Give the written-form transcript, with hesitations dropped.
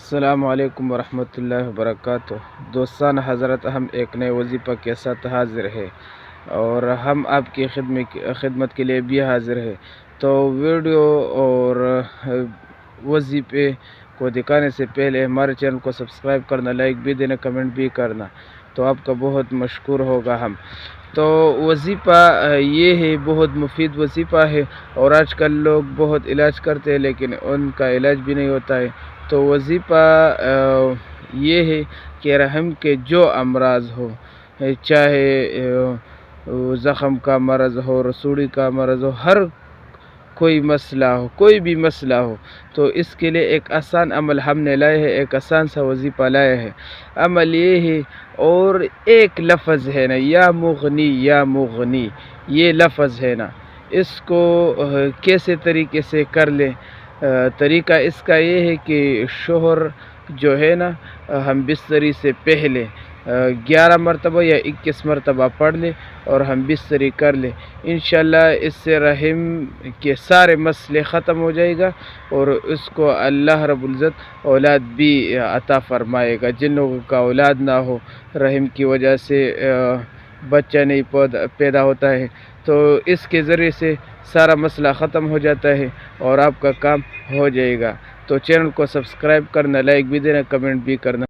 السلام علیکم ورحمۃ اللہ وبرکاتہ۔ دوستان حضرت، ہم ایک نئے وظیفہ کے ساتھ حاضر ہیں اور ہم آپ کی خدمت کے لیے بھی حاضر ہیں۔ تو ویڈیو اور وظیفے کو دکھانے سے پہلے ہمارے چینل کو سبسکرائب کرنا، لائک بھی دینا، کمنٹ بھی کرنا، تو آپ کا بہت مشکور ہوگا ہم۔ تو وظیفہ یہ ہے، بہت مفید وظیفہ ہے، اور آج کل لوگ بہت علاج کرتے ہیں لیکن ان کا علاج بھی نہیں ہوتا ہے۔ تو وظیفہ یہ ہے کہ رحم کے جو امراض ہو، چاہے زخم کا مرض ہو، رسوڑی کا مرض ہو، ہر کوئی مسئلہ ہو، کوئی بھی مسئلہ ہو، تو اس کے لیے ایک آسان عمل ہم نے لائے ہے، ایک آسان سا وظیفہ لائے ہے۔ عمل یہ ہے، اور ایک لفظ ہے نا، یا مغنی یا مغنی، یہ لفظ ہے نا، اس کو کیسے طریقے سے کر لیں۔ طریقہ اس کا یہ ہے کہ شوہر جو ہے نا، ہم بستری سے پہلے 11 مرتبہ یا 21 مرتبہ پڑھ لیں اور ہم بستری کر لیں، انشاءاللہ اس سے رحم کے سارے مسئلے ختم ہو جائے گا، اور اس کو اللہ رب العزت اولاد بھی عطا فرمائے گا۔ جن لوگوں کا اولاد نہ ہو، رحم کی وجہ سے بچہ نہیں پیدا ہوتا ہے، تو اس کے ذریعے سے سارا مسئلہ ختم ہو جاتا ہے اور آپ کا کام ہو جائے گا۔ تو چینل کو سبسکرائب کرنا، لائک بھی دینا، کمنٹ بھی کرنا۔